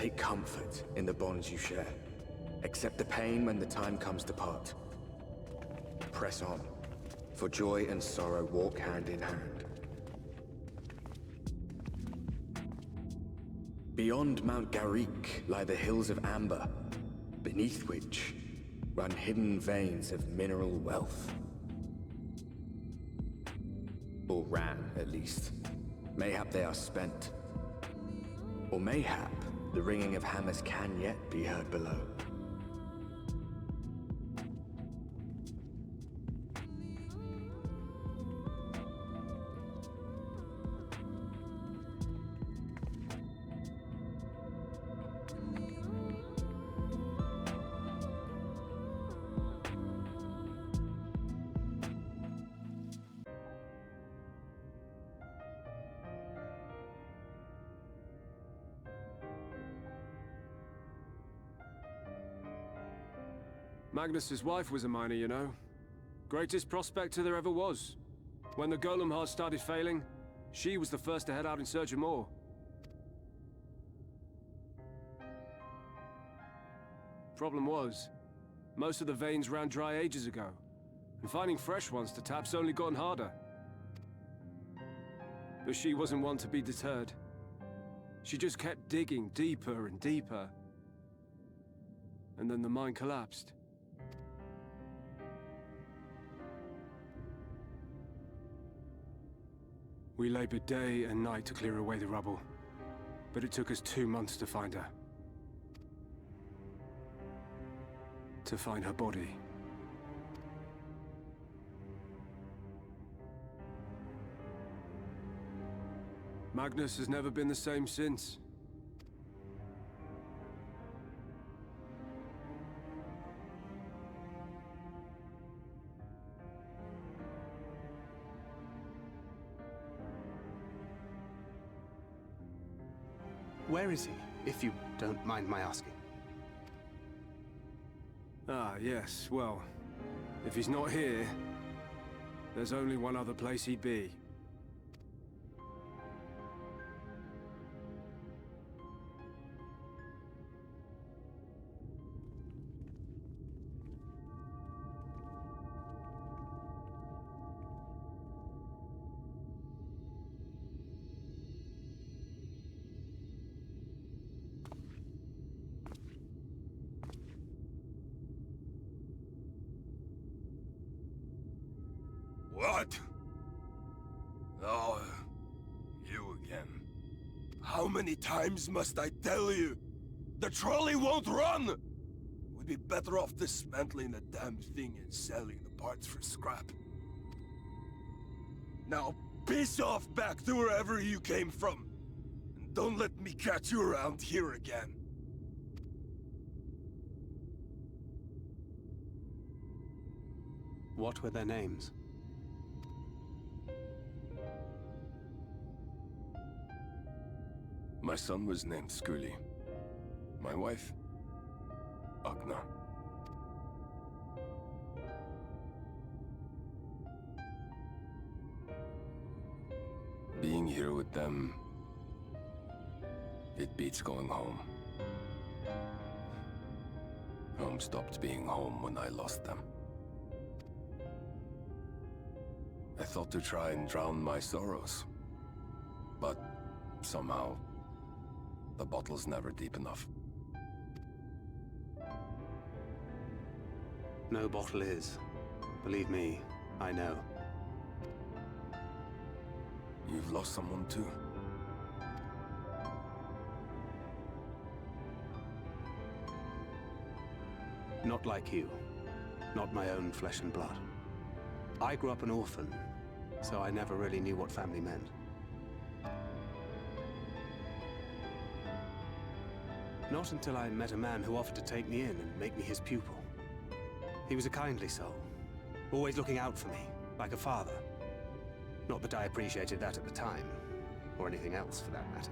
Take comfort in the bonds you share. Accept the pain when the time comes to part. Press on, for joy and sorrow walk hand in hand. Beyond Mount Garrick lie the hills of Amber, beneath which run hidden veins of mineral wealth. Or ran, at least. Mayhap they are spent. Or mayhap the ringing of hammers can yet be heard below. Magnus's wife was a miner, you know. Greatest prospector there ever was. When the golem heart started failing, she was the first to head out in search of more. Problem was, most of the veins ran dry ages ago, and finding fresh ones to tap's only gotten harder. But she wasn't one to be deterred. She just kept digging deeper and deeper. And then the mine collapsed. We labored day and night to clear away the rubble, but it took us 2 months to find her. To find her body. Magnus has never been the same since. Where is he, if you don't mind my asking? Ah, yes, well, if he's not here, there's only one other place he'd be. What? Oh, you again. How many times must I tell you? The trolley won't run! We'd be better off dismantling the damn thing and selling the parts for scrap. Now piss off back to wherever you came from. And don't let me catch you around here again. What were their names? My son was named Skuli. My wife, Agna. Being here with them, it beats going home. Home stopped being home when I lost them. I thought to try and drown my sorrows, but somehow the bottle's never deep enough. No bottle is. Believe me, I know. You've lost someone too? Not like you. Not my own flesh and blood. I grew up an orphan, so I never really knew what family meant. Not until I met a man who offered to take me in and make me his pupil. He was a kindly soul, always looking out for me, like a father. Not that I appreciated that at the time, or anything else for that matter.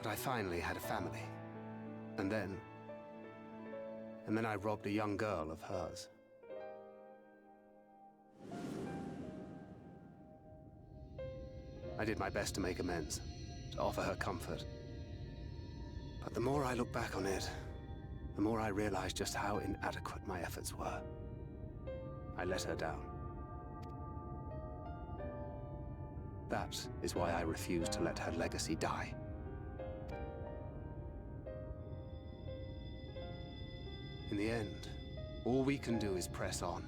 But I finally had a family. And then I robbed a young girl of hers. I did my best to make amends, to offer her comfort. But the more I look back on it, the more I realize just how inadequate my efforts were. I let her down. That is why I refuse to let her legacy die. In the end, all we can do is press on,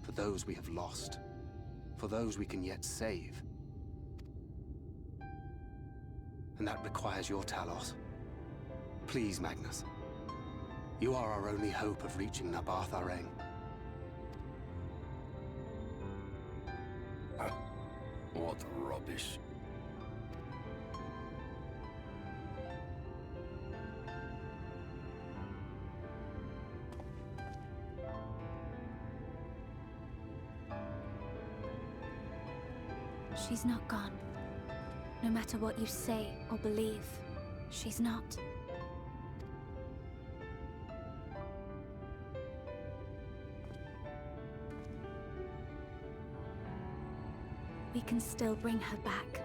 for those we have lost, for those we can yet save. And that requires your Talos. Please, Magnus. You are our only hope of reaching Nabarth Araeng. What rubbish. She's not gone. No matter what you say or believe, she's not. We can still bring her back.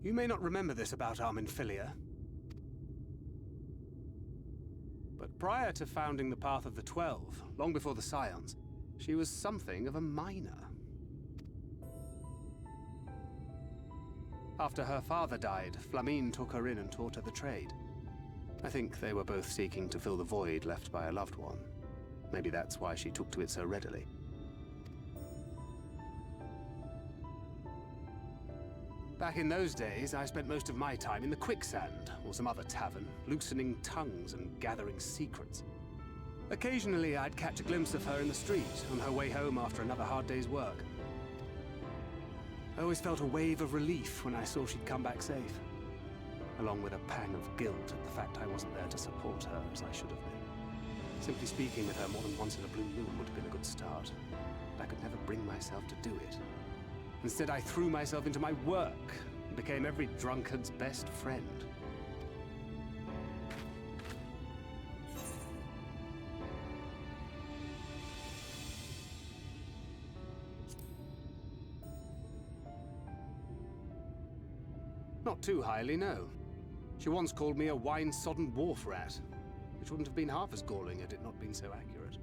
You may not remember this about Arminfilia, but prior to founding the Path of the 12, long before the Scions, she was something of a miner. After her father died, Flamine took her in and taught her the trade. I think they were both seeking to fill the void left by a loved one. Maybe that's why she took to it so readily. Back in those days, I spent most of my time in the Quicksand, or some other tavern, loosening tongues and gathering secrets. Occasionally, I'd catch a glimpse of her in the street, on her way home after another hard day's work. I always felt a wave of relief when I saw she'd come back safe, along with a pang of guilt at the fact I wasn't there to support her as I should have been. Simply speaking with her more than once in a blue moon would have been a good start, but I could never bring myself to do it. Instead, I threw myself into my work and became every drunkard's best friend. Not too highly, no. She once called me a wine-sodden wharf rat, which wouldn't have been half as galling had it not been so accurate.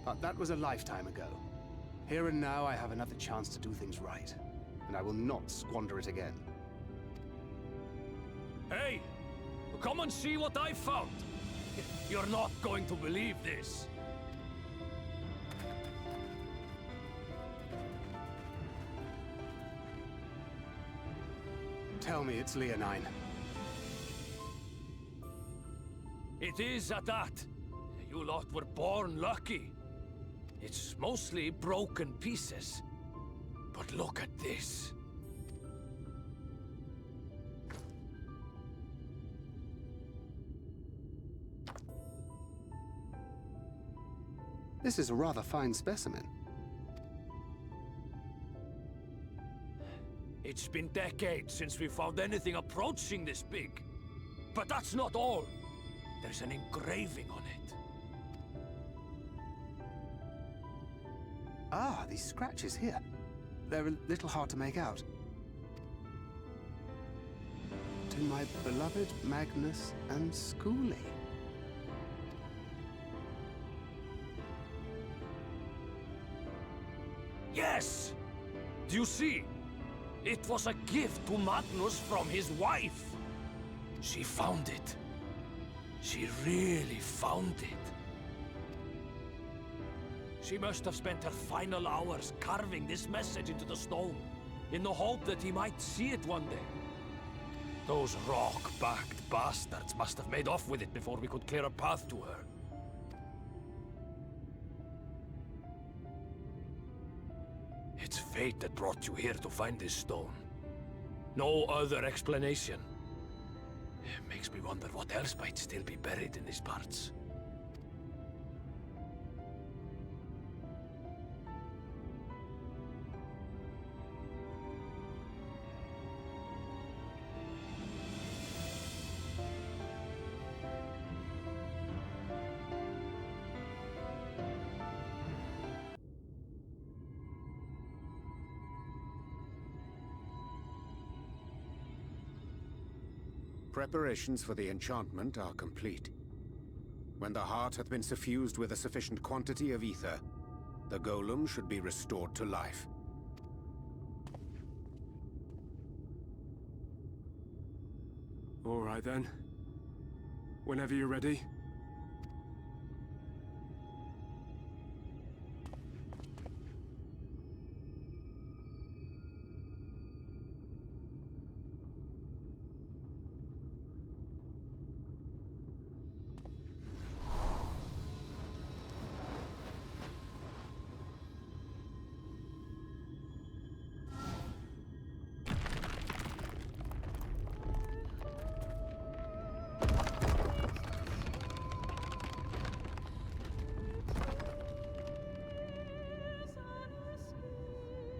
But that was a lifetime ago. Here and now, I have another chance to do things right, and I will not squander it again. Hey! Come and see what I found! You're not going to believe this! Tell me it's Leonine. It is at that. You lot were born lucky. It's mostly broken pieces. But look at this. This is a rather fine specimen. It's been decades since we found anything approaching this big. But that's not all. There's an engraving on it. Ah, these scratches here. They're a little hard to make out. To my beloved Magnus and Skuli. Yes! Do you see? It was a gift to Magnus from his wife. She found it. She really found it. She must have spent her final hours carving this message into the stone, in the hope that he might see it one day. Those rock-backed bastards must have made off with it before we could clear a path to her. It's fate that brought you here to find this stone. No other explanation. It makes me wonder what else might still be buried in these parts. Preparations for the enchantment are complete. When the heart hath been suffused with a sufficient quantity of ether, the golem should be restored to life. All right then. Whenever you're ready.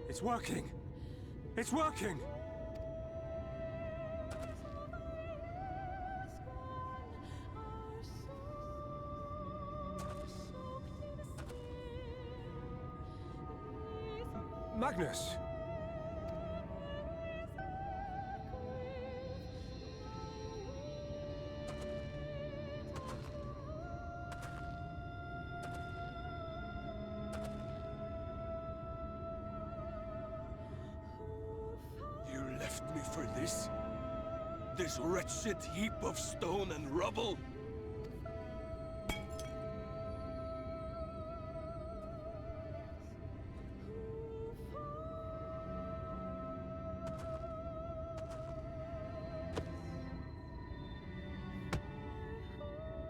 It's working! It's working! Magnus! Left me for this? This wretched heap of stone and rubble?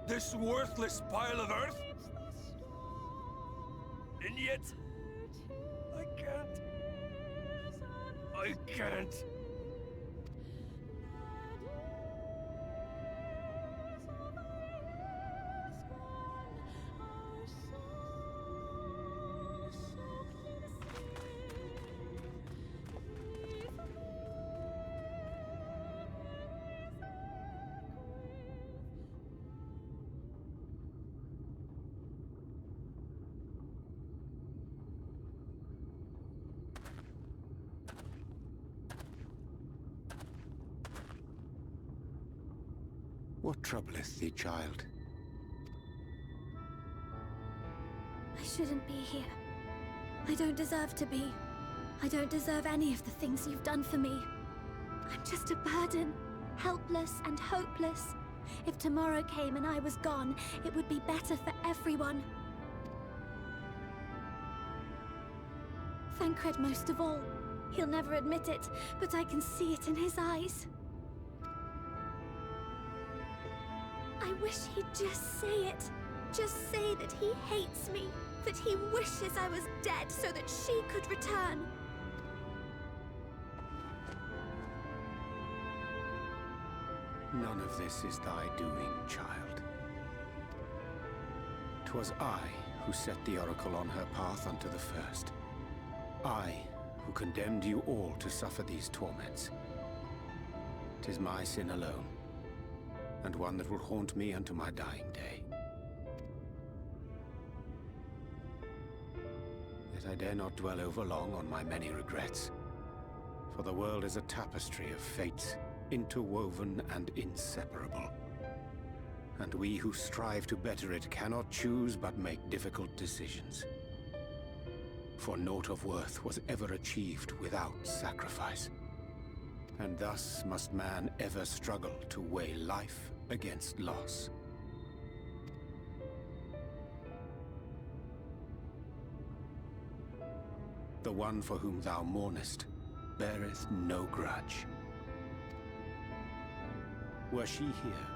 This worthless pile of earth? And yet, I can't. I can't. What troubleth thee, child? I shouldn't be here. I don't deserve to be. I don't deserve any of the things you've done for me. I'm just a burden, helpless and hopeless. If tomorrow came and I was gone, it would be better for everyone. Thancred most of all. He'll never admit it, but I can see it in his eyes. I wish he'd just say it. Just say that he hates me, that he wishes I was dead so that she could return. None of this is thy doing, child. 'Twas I who set the Oracle on her path unto the first. I who condemned you all to suffer these torments. 'Tis my sin alone, and one that will haunt me unto my dying day. Yet I dare not dwell overlong on my many regrets, for the world is a tapestry of fates, interwoven and inseparable. And we who strive to better it cannot choose but make difficult decisions. For naught of worth was ever achieved without sacrifice. And thus must man ever struggle to weigh life against loss. The one for whom thou mournest beareth no grudge. Were she here,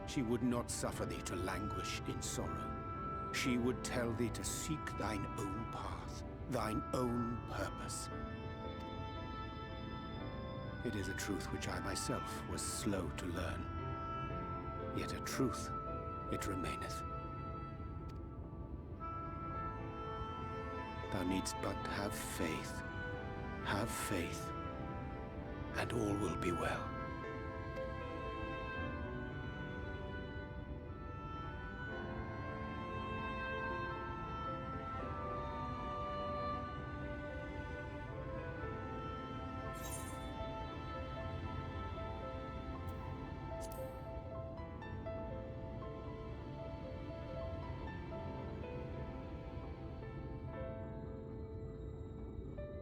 she would not suffer thee to languish in sorrow. She would tell thee to seek thine own path, thine own purpose. It is a truth which I myself was slow to learn. Yet a truth it remaineth. Thou needst but have faith, and all will be well.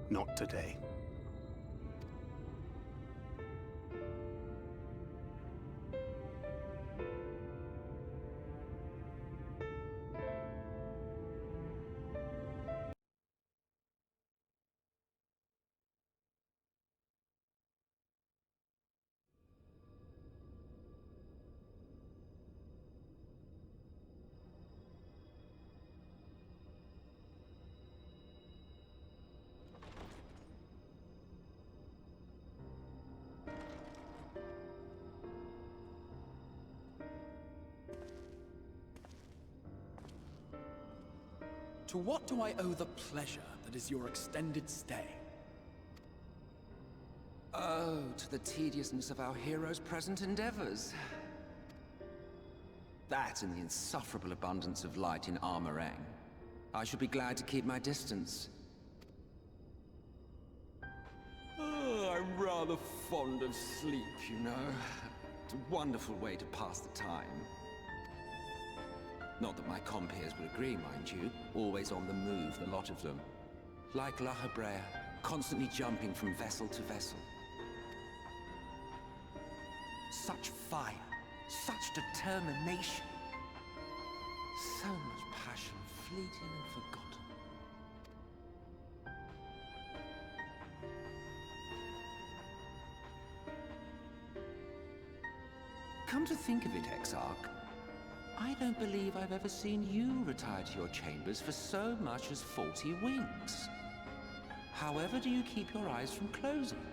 Not today. To what do I owe the pleasure that is your extended stay? Oh, to the tediousness of our hero's present endeavors. That and the insufferable abundance of light in Araeng. I should be glad to keep my distance. Oh, I'm rather fond of sleep, you know. It's a wonderful way to pass the time. Not that my compeers would agree, mind you. Always on the move, the lot of them. Like La Hebrea, constantly jumping from vessel to vessel. Such fire, such determination. So much passion, fleeting and forgotten. Come to think of it, Exarch, I don't believe I've ever seen you retire to your chambers for so much as 40 winks. However do you keep your eyes from closing?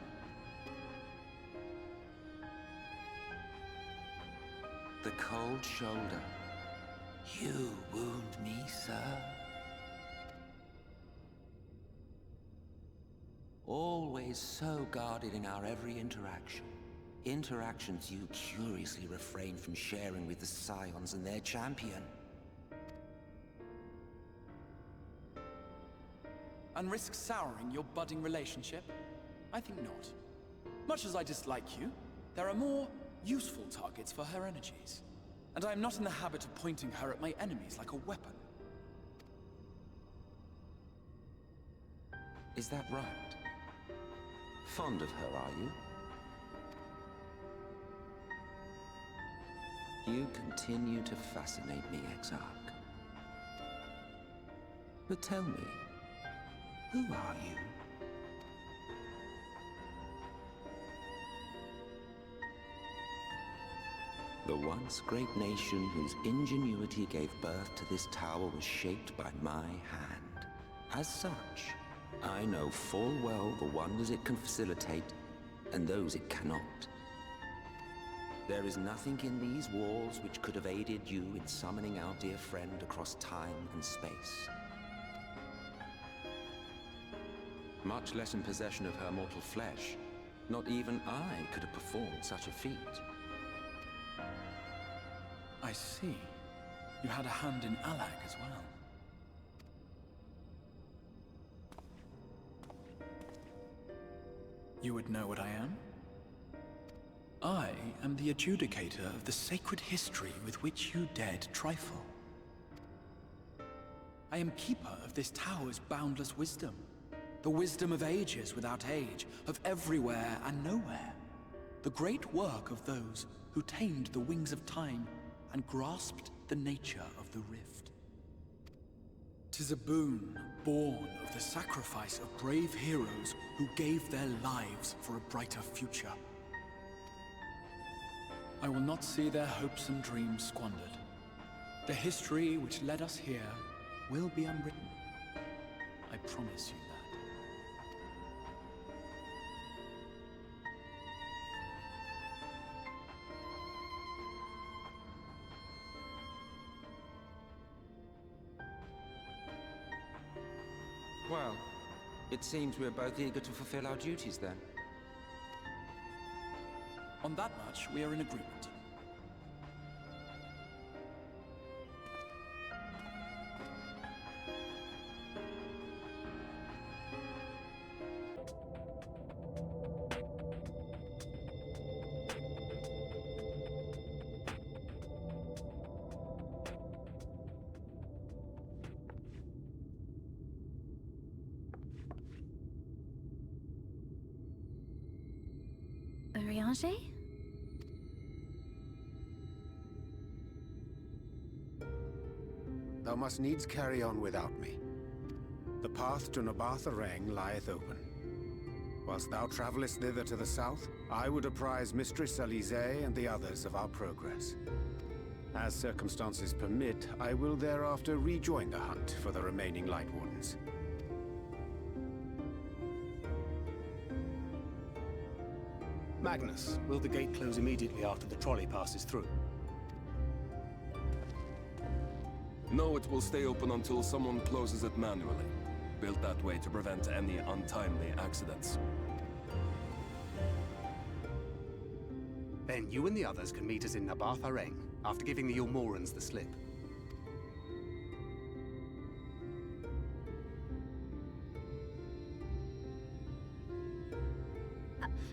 The cold shoulder. You wound me, sir. Always so guarded in our every interaction. Interactions you curiously refrain from sharing with the Scions and their champion. And risk souring your budding relationship? I think not. Much as I dislike you, there are more useful targets for her energies. And I am not in the habit of pointing her at my enemies like a weapon. Is that right? Fond of her, are you? You continue to fascinate me, Exarch. But tell me, who are you? The once great nation whose ingenuity gave birth to this tower was shaped by my hand. As such, I know full well the wonders it can facilitate and those it cannot. There is nothing in these walls which could have aided you in summoning our dear friend across time and space. Much less in possession of her mortal flesh. Not even I could have performed such a feat. I see. You had a hand in Araeng as well. You would know what I am? I am the adjudicator of the sacred history with which you dared trifle. I am keeper of this tower's boundless wisdom. The wisdom of ages without age, of everywhere and nowhere. The great work of those who tamed the wings of time and grasped the nature of the rift. 'Tis a boon born of the sacrifice of brave heroes who gave their lives for a brighter future. I will not see their hopes and dreams squandered. The history which led us here will be unwritten. I promise you that. Well, it seems we're both eager to fulfill our duties then. On that much, we are in agreement. Araeng? Thou must needs carry on without me. The path to Nabath Araeng lieth open. Whilst thou travellest thither to the south, I would apprise Mistress Alize and the others of our progress. As circumstances permit, I will thereafter rejoin the hunt for the remaining Light Wardens. Magnus, will the gate close immediately after the trolley passes through? No, it will stay open until someone closes it manually. Built that way to prevent any untimely accidents. Then you and the others can meet us in Nabath Araeng, after giving the Ilmorans the slip.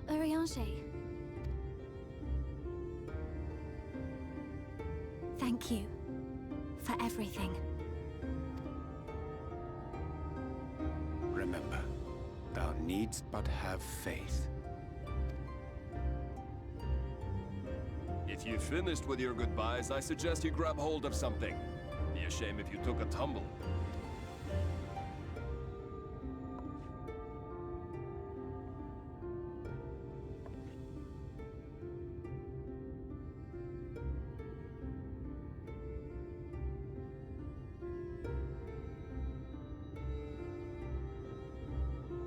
Araeng. Thank you for everything. Remember, thou needst but have faith. If you've finished with your goodbyes, I suggest you grab hold of something. Be a shame if you took a tumble.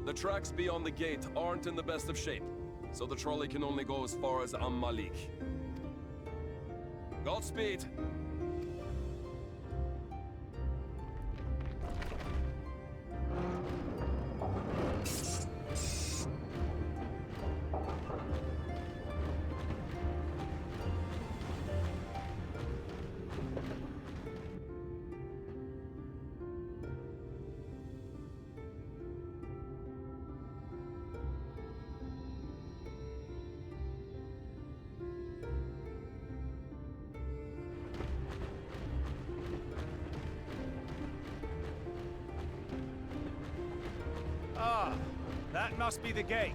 The tracks beyond the gate aren't in the best of shape, so the trolley can only go as far as Malik. Godspeed! Ah, that must be the gate.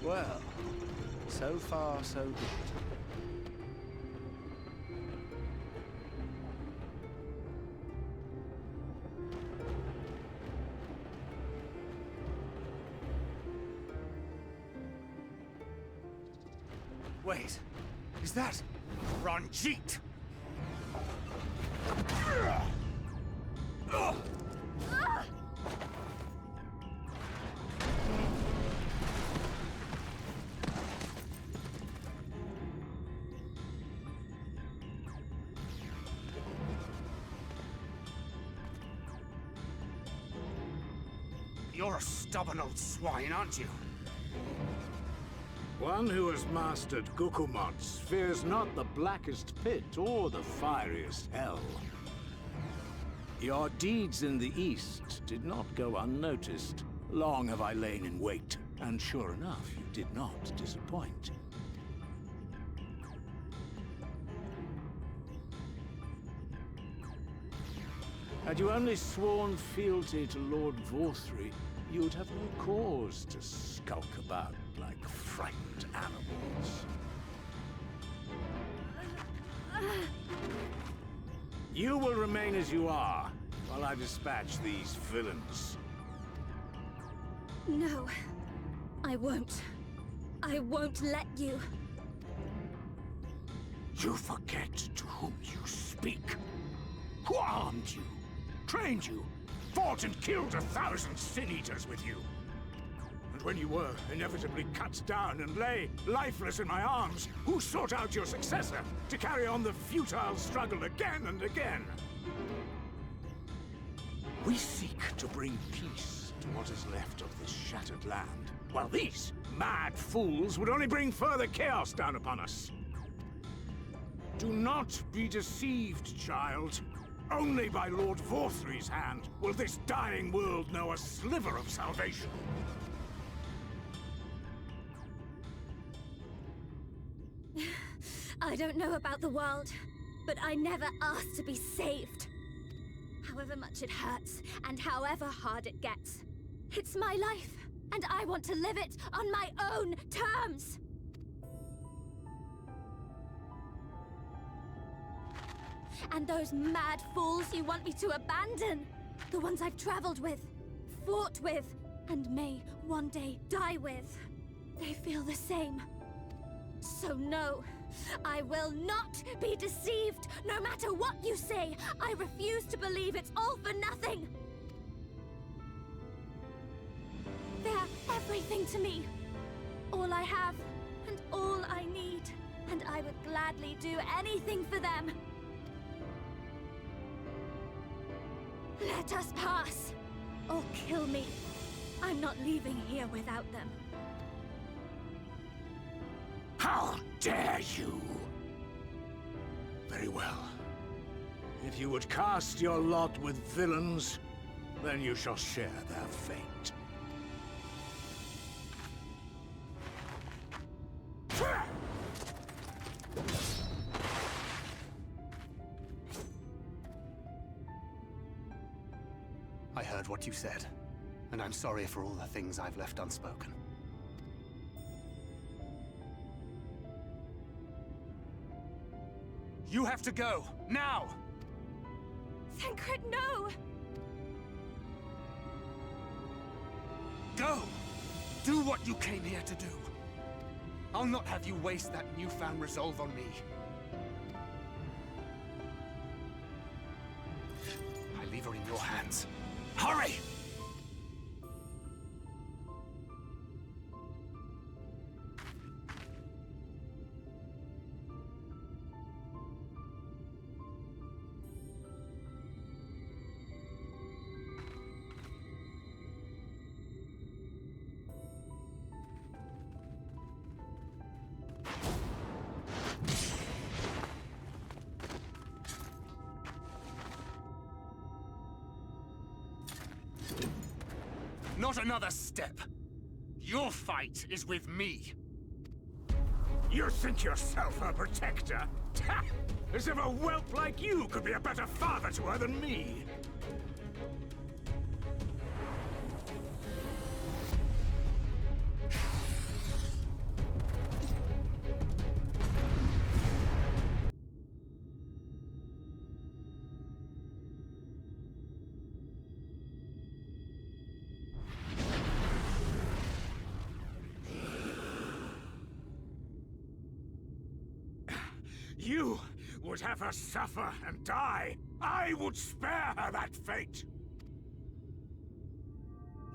Well, so far so good. Wait, is that Ranjit? You're a stubborn old swine, aren't you? One who has mastered Gukumots fears not the blackest pit or the fieriest hell. Your deeds in the east did not go unnoticed. Long have I lain in wait, and sure enough, you did not disappoint. Had you only sworn fealty to Lord Vorthry, you'd have no cause to skulk about like frightened animals. You will remain as you are, while I dispatch these villains. No, I won't. I won't let you. You forget to whom you speak. Who armed you, trained you, fought and killed 1,000 sin-eaters with you. And when you were inevitably cut down and lay lifeless in my arms, who sought out your successor to carry on the futile struggle again and again? We seek to bring peace to what is left of this shattered land, while these mad fools would only bring further chaos down upon us. Do not be deceived, child. Only by Lord Vorthry's hand will this dying world know a sliver of salvation. I don't know about the world, but I never asked to be saved. However much it hurts, and however hard it gets. It's my life, and I want to live it on my own terms! And those mad fools you want me to abandon, the ones I've traveled with, fought with, and may one day die with, they feel the same. So no, I will not be deceived, no matter what you say. I refuse to believe it's all for nothing. They're everything to me. All I have, and all I need. And I would gladly do anything for them. Let us pass, or kill me. I'm not leaving here without them. How dare you! Very well. If you would cast your lot with villains, then you shall share their fate. I heard what you said, and I'm sorry for all the things I've left unspoken. You have to go, now! Thancred, no! Go! Do what you came here to do. I'll not have you waste that newfound resolve on me. I leave her in your hands. Hurry! Not another step. Your fight is with me. You think yourself her protector? As if a whelp like you could be a better father to her than me. You would have her suffer and die. I would spare her that fate.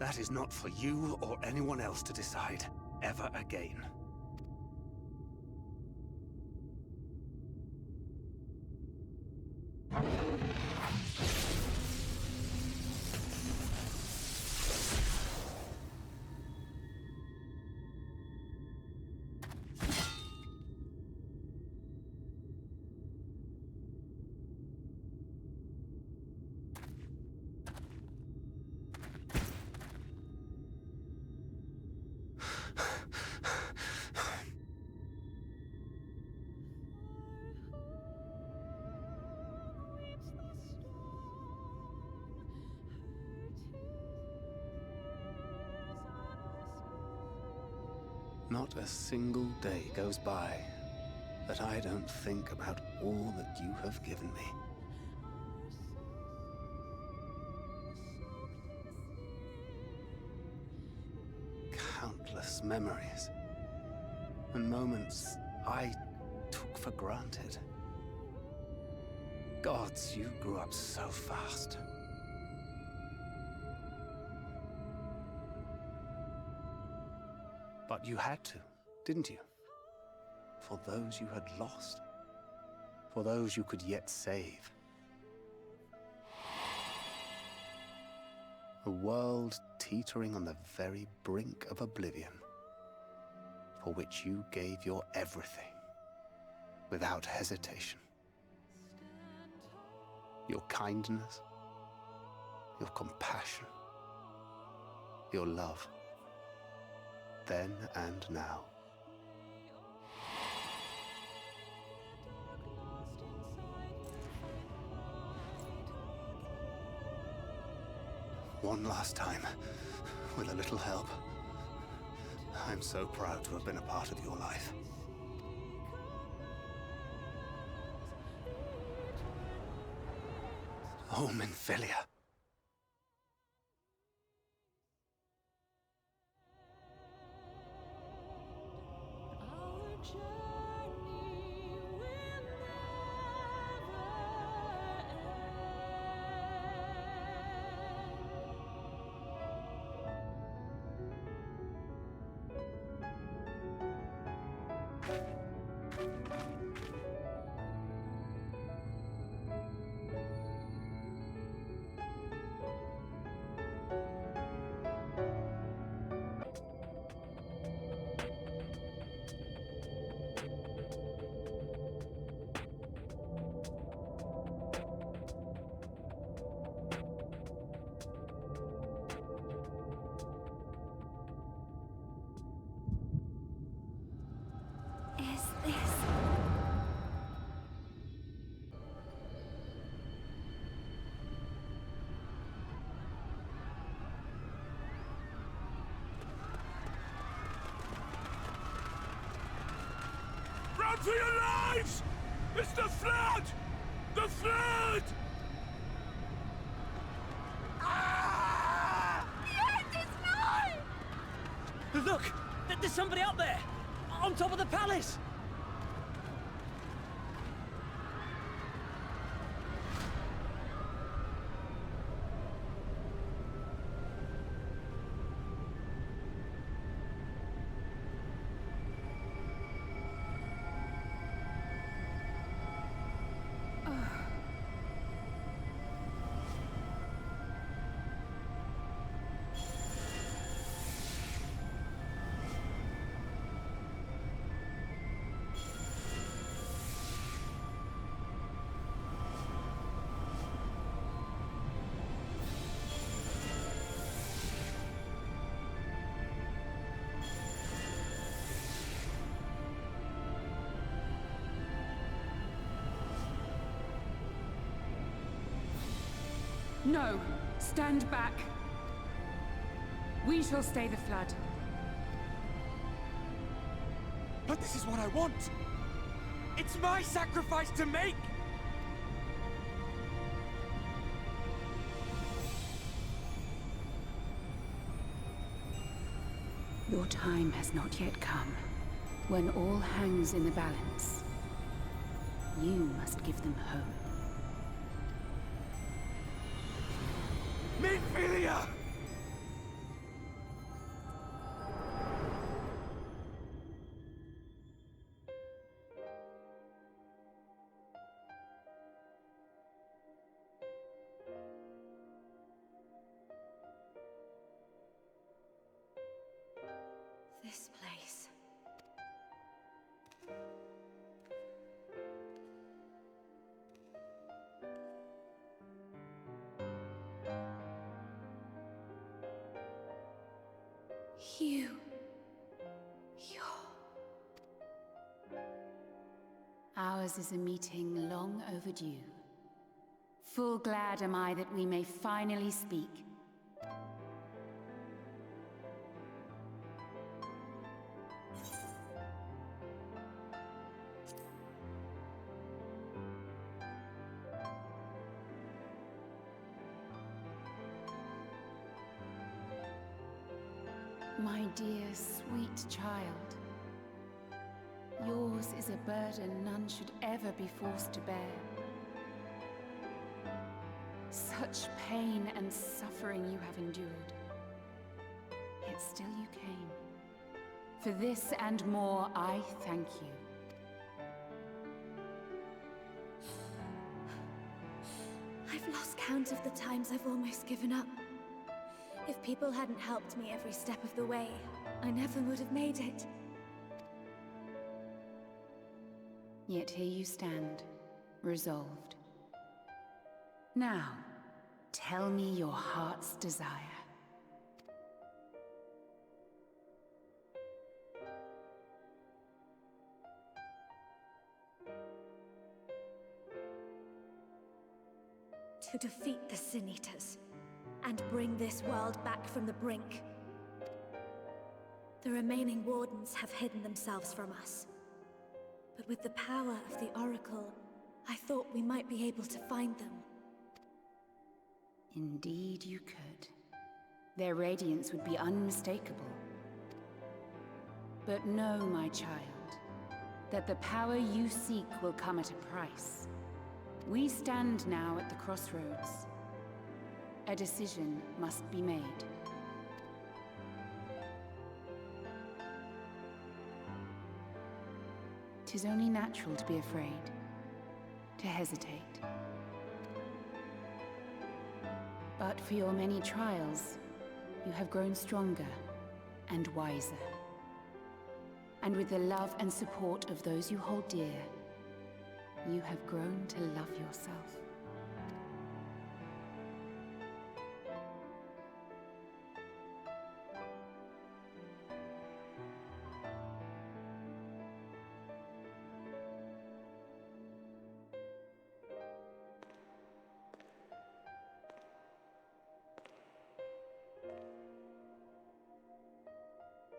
That is not for you or anyone else to decide, ever again. Not a single day goes by that I don't think about all that you have given me. Countless memories, and moments I took for granted. Gods, you grew up so fast. But you had to, didn't you? For those you had lost. For those you could yet save. A world teetering on the very brink of oblivion, for which you gave your everything, without hesitation. Your kindness, your compassion, your love, then and now. One last time, with a little help. I'm so proud to have been a part of your life. Oh, Minfilia. Run for your lives! It's the flood! The flood! Ah! The end is nigh! Look! There's somebody up there! On top of the palace! No! Stand back! We shall stay the flood. But this is what I want! It's my sacrifice to make! Your time has not yet come. When all hangs in the balance, you must give them hope. Minfilia! This place. Ours is a meeting long overdue. Full glad am I that we may finally speak. My dear, sweet child. Yours is a burden none should ever be forced to bear. Such pain and suffering you have endured. Yet still you came. For this and more, I thank you. I've lost count of the times I've almost given up. If people hadn't helped me every step of the way, I never would have made it. Yet here you stand, resolved. Now, tell me your heart's desire. To defeat the Sin Eaters, and bring this world back from the brink. The remaining Wardens have hidden themselves from us. But with the power of the Oracle, I thought we might be able to find them. Indeed you could. Their radiance would be unmistakable. But know, my child, that the power you seek will come at a price. We stand now at the crossroads. A decision must be made. 'Tis only natural to be afraid, to hesitate. But for your many trials, you have grown stronger and wiser. And with the love and support of those you hold dear, you have grown to love yourself.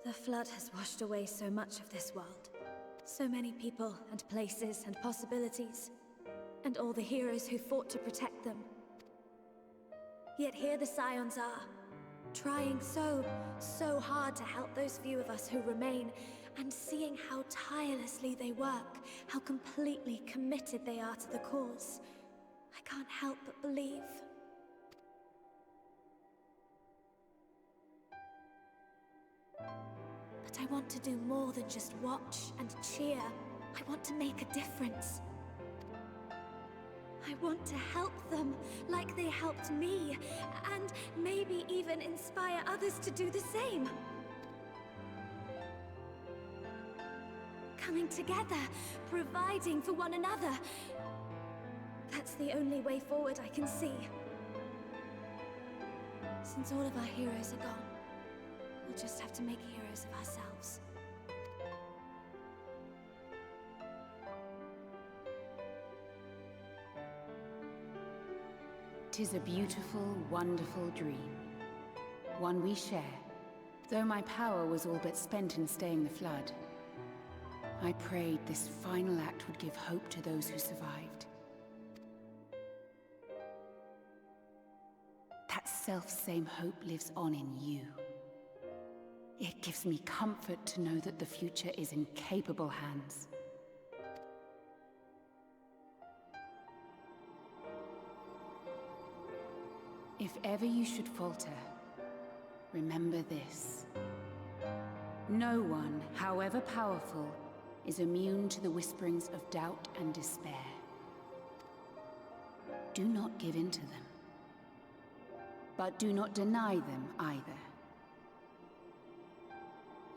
The flood has washed away so much of this world. So many people and places and possibilities. And all the heroes who fought to protect them. Yet here the Scions are, trying so hard to help those few of us who remain, and seeing how tirelessly they work, how completely committed they are to the cause. I can't help but believe. But I want to do more than just watch and cheer. I want to make a difference. I want to help them, like they helped me, and maybe even inspire others to do the same. Coming together, providing for one another. That's the only way forward I can see. Since all of our heroes are gone, we'll just have to make heroes of ourselves. 'Tis a beautiful, wonderful dream. One we share, though my power was all but spent in staying the flood. I prayed this final act would give hope to those who survived. That self-same hope lives on in you. It gives me comfort to know that the future is in capable hands. If ever you should falter, remember this. No one, however powerful, is immune to the whisperings of doubt and despair. Do not give in to them. But do not deny them either.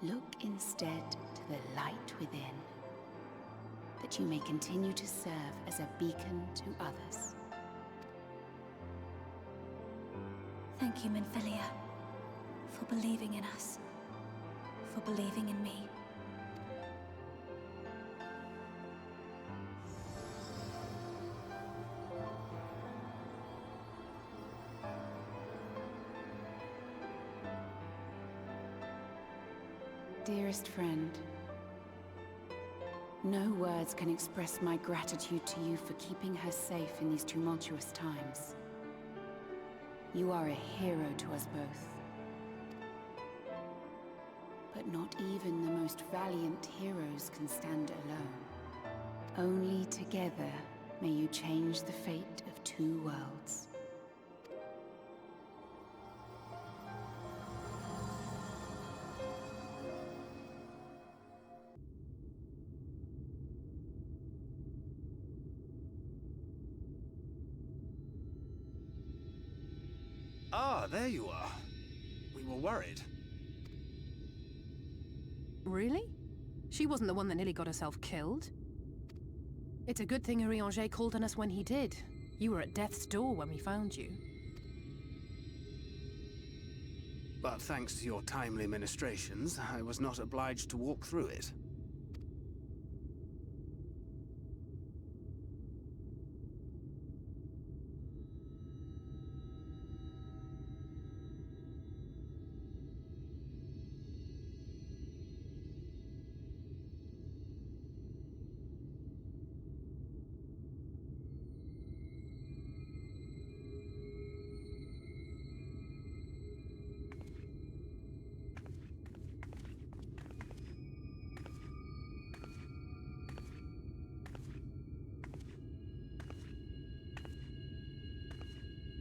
Look instead to the light within, that you may continue to serve as a beacon to others. Thank you, Minfilia, for believing in us, for believing in me. Dearest friend, no words can express my gratitude to you for keeping her safe in these tumultuous times. You are a hero to us both. But not even the most valiant heroes can stand alone. Only together may you change the fate of two worlds. Ah, there you are. We were worried. Really? She wasn't the one that nearly got herself killed. It's a good thing Araeng called on us when he did. You were at death's door when we found you. But thanks to your timely ministrations, I was not obliged to walk through it.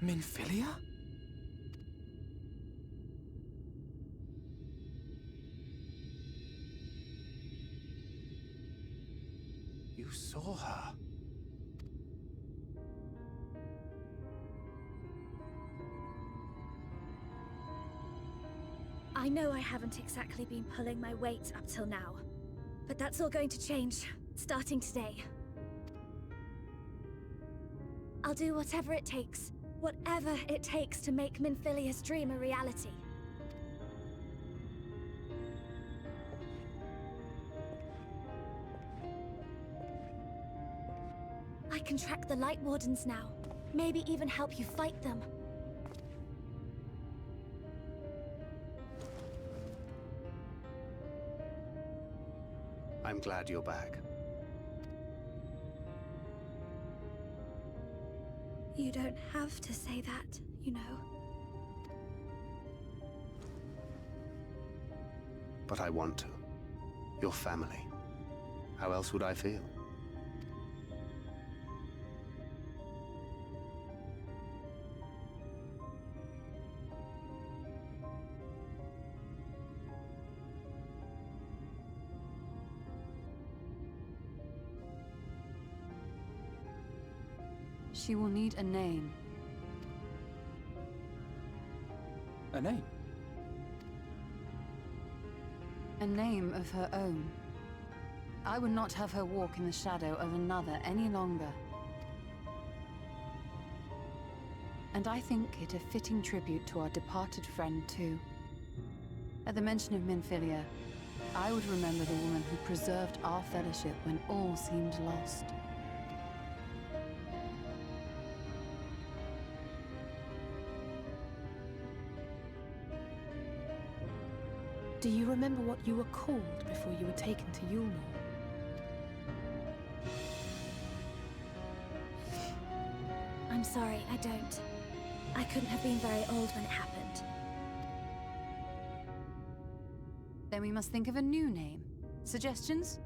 Minfilia? You saw her. I know I haven't exactly been pulling my weight up till now, but that's all going to change, starting today. I'll do whatever it takes to make Minfilia's dream a reality. I can track the Light Wardens now, maybe even help you fight them. I'm glad you're back. You don't have to say that, you know. But I want to. Your family. How else would I feel? She will need a name. A name? A name of her own. I would not have her walk in the shadow of another any longer. And I think it a fitting tribute to our departed friend, too. At the mention of Minfilia, I would remember the woman who preserved our fellowship when all seemed lost. Do you remember what you were called before you were taken to Yulmore? I'm sorry, I don't. I couldn't have been very old when it happened. Then we must think of a new name. Suggestions?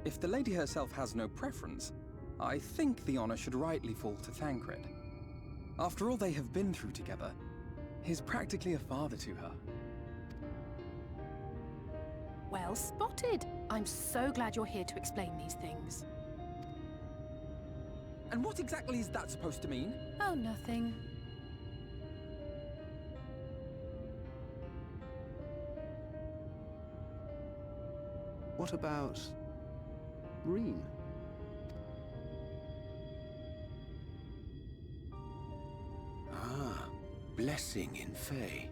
If the lady herself has no preference, I think the honor should rightly fall to Thancred. After all they have been through together, he's practically a father to her. Well spotted. I'm so glad you're here to explain these things. And what exactly is that supposed to mean? Oh, nothing. What about Reen? Ah, blessing in Fae.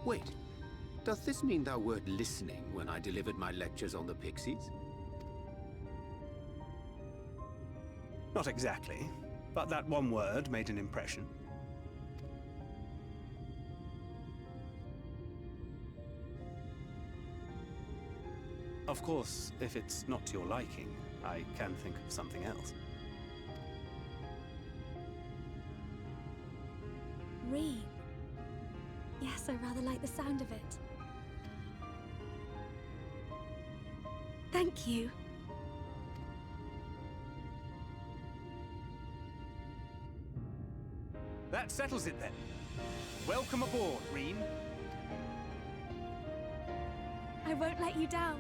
Wait, doth this mean thou wert listening when I delivered my lectures on the Pixies? Not exactly, but that one word made an impression. Of course, if it's not to your liking, I can think of something else. Reed. Yes, I rather like the sound of it. Thank you. That settles it then. Welcome aboard, Reen. I won't let you down.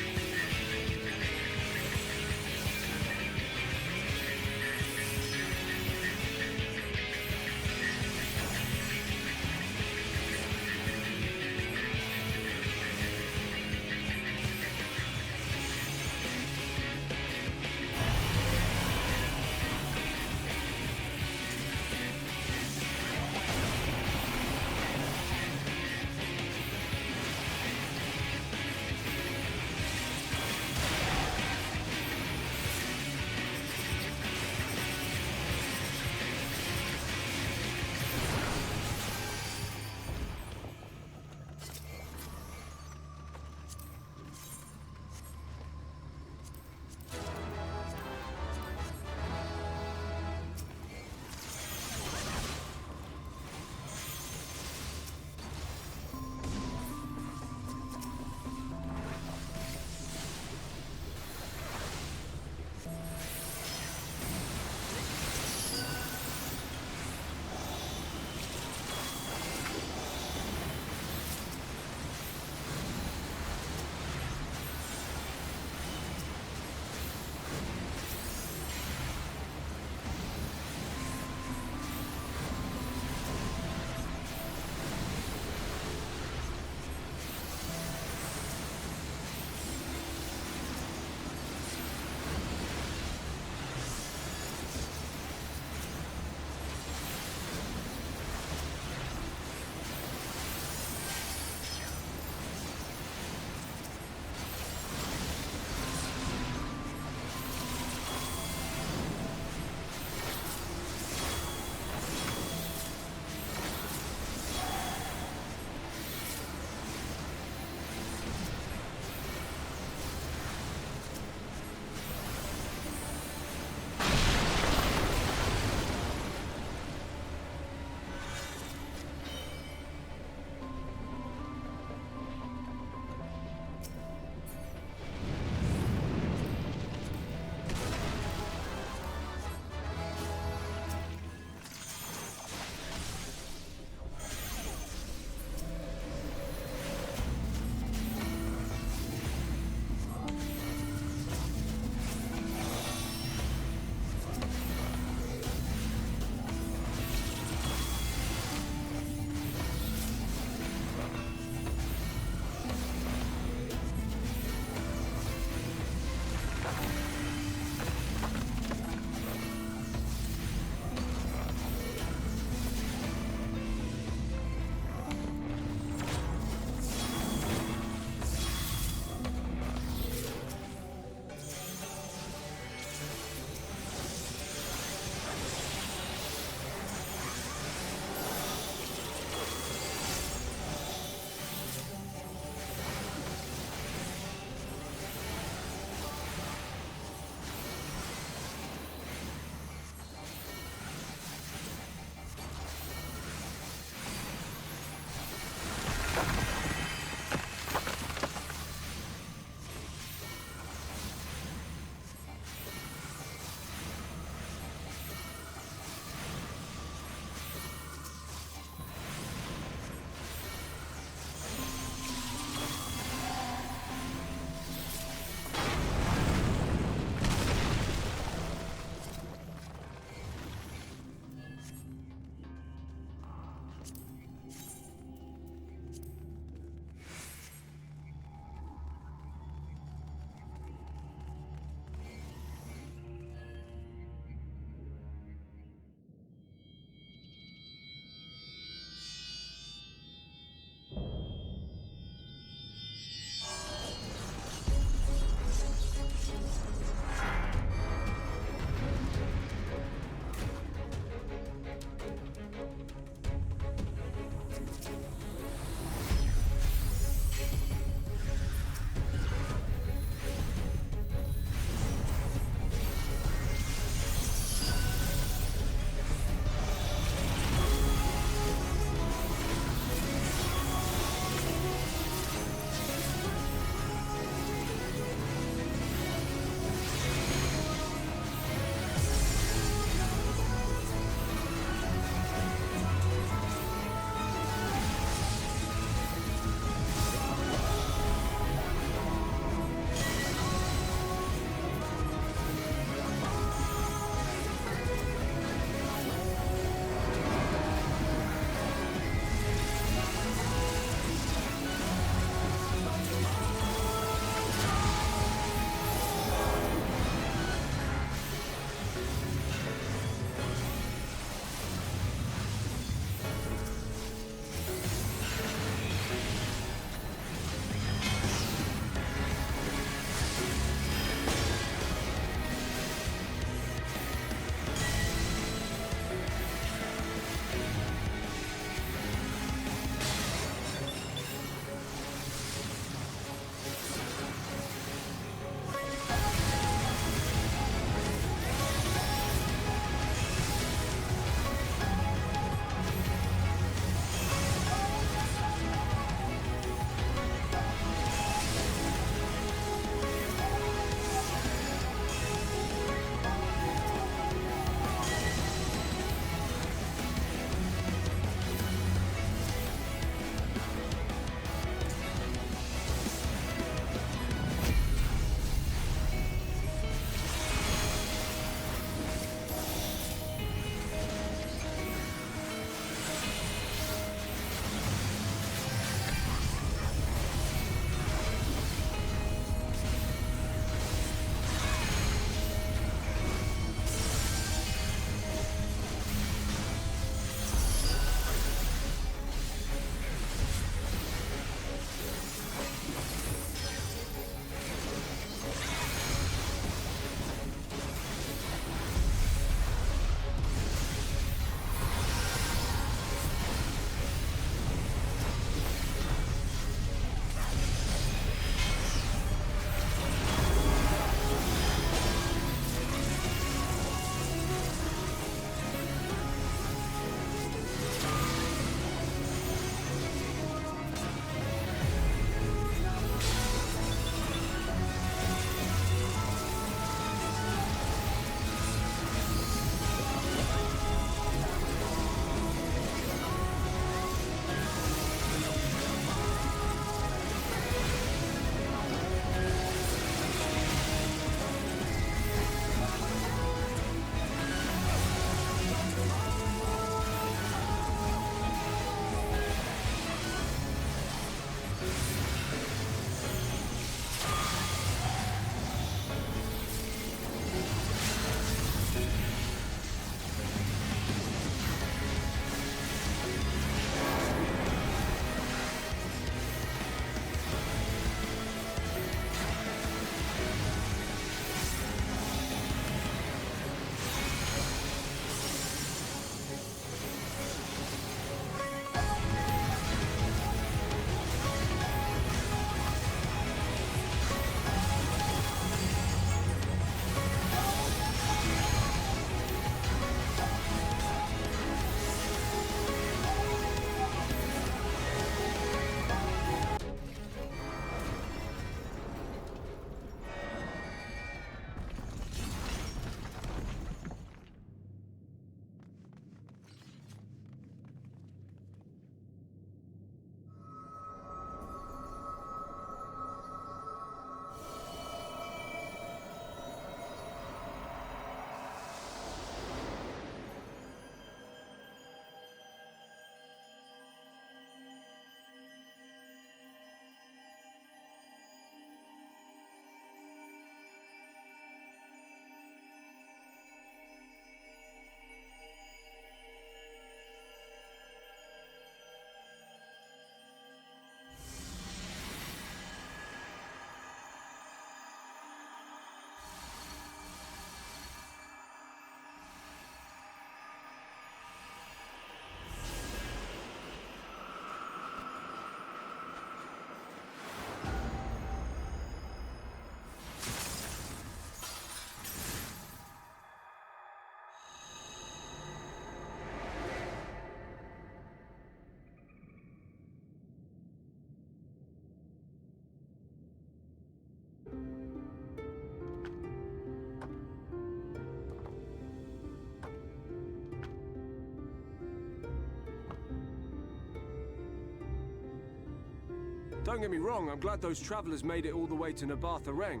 Don't get me wrong, I'm glad those travelers made it all the way to Araeng.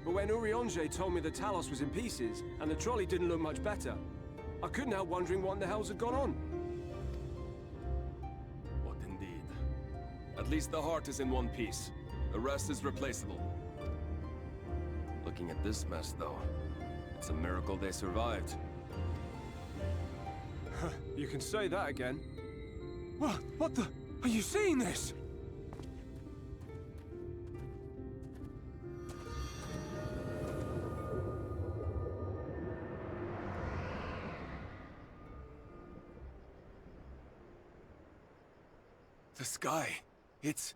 But when Urianger told me the Talos was in pieces, and the trolley didn't look much better, I couldn't help wondering what in the hells had gone on. What indeed? At least the heart is in one piece. The rest is replaceable. Looking at this mess, though, it's a miracle they survived. You can say that again. What the? Are you seeing this? The sky, it...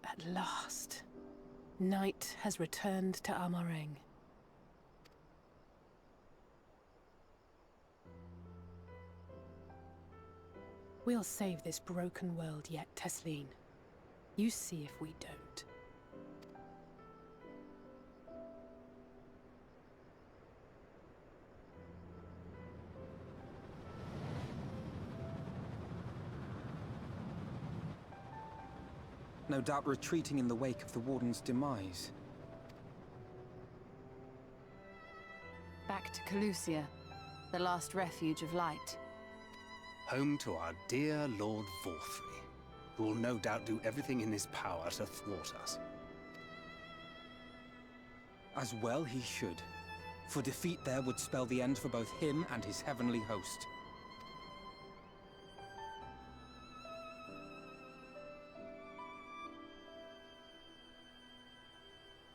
At last, night has returned to Araeng. We'll save this broken world yet, Tesleen. You see if we don't. No doubt retreating in the wake of the Warden's demise. Back to Calusia, the last refuge of light. Home to our dear Lord Vorthry, who will no doubt do everything in his power to thwart us. As well he should, for defeat there would spell the end for both him and his heavenly host.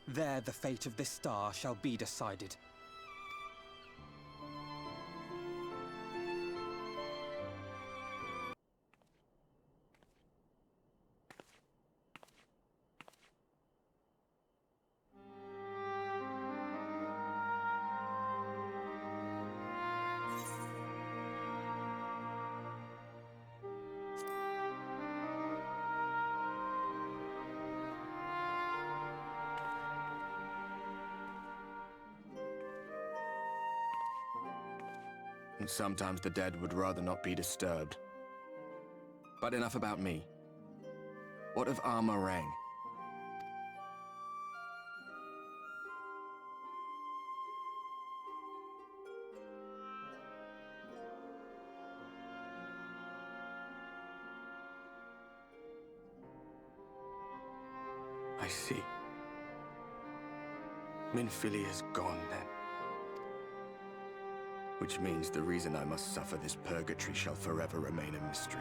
There the fate of this star shall be decided. And sometimes the dead would rather not be disturbed. But enough about me. What of Araeng? I see. Minfilia's gone, then. Which means the reason I must suffer this purgatory shall forever remain a mystery.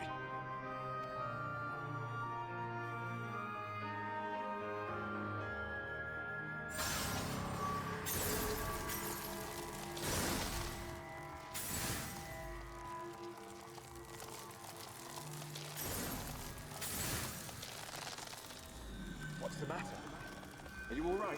What's the matter? Are you all right?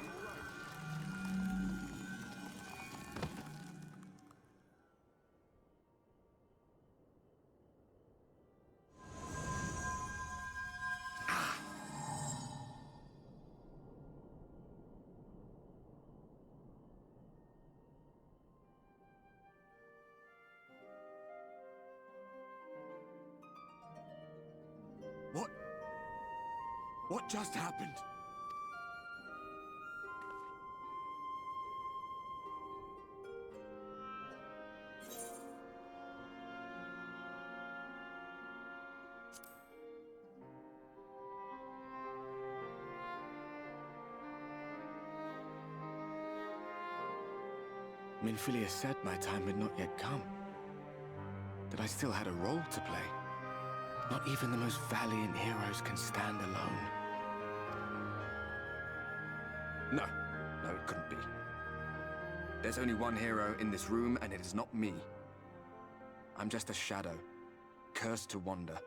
What just happened? Minfilia said my time had not yet come. That I still had a role to play. Not even the most valiant heroes can stand alone. No, it couldn't be. There's only one hero in this room, and it is not me. I'm just a shadow, cursed to wander.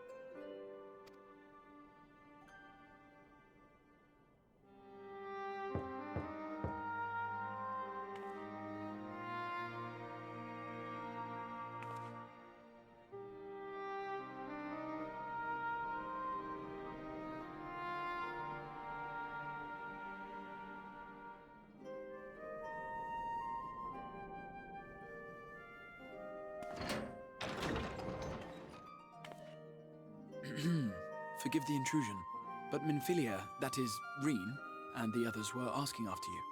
Forgive the intrusion, but Minfilia, that is, Reen, and the others were asking after you.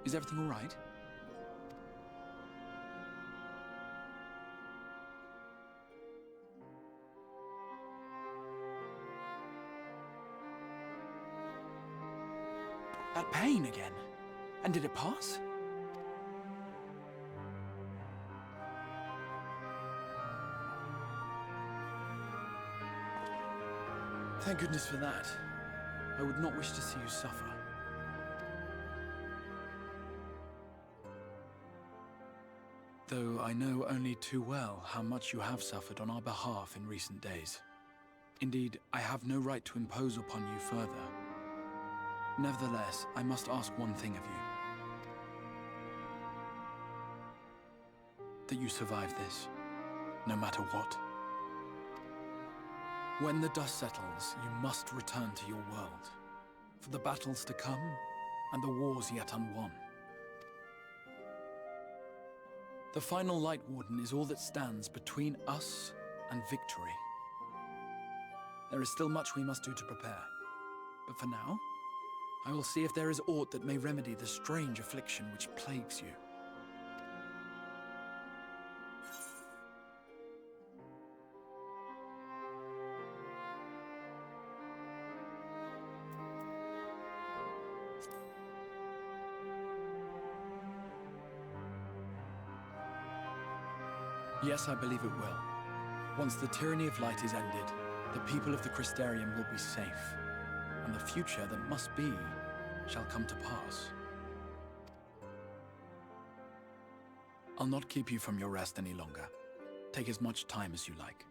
Is everything all right? That pain again? And did it pass? Thank goodness for that. I would not wish to see you suffer. Though I know only too well how much you have suffered on our behalf in recent days. Indeed, I have no right to impose upon you further. Nevertheless, I must ask one thing of you. That you survive this, no matter what. When the dust settles, you must return to your world, for the battles to come, and the wars yet unwon. The final Light Warden is all that stands between us and victory. There is still much we must do to prepare, but for now, I will see if there is aught that may remedy the strange affliction which plagues you. Yes, I believe it will. Once the tyranny of light is ended, the people of the Crystarium will be safe, and the future that must be shall come to pass. I'll not keep you from your rest any longer. Take as much time as you like.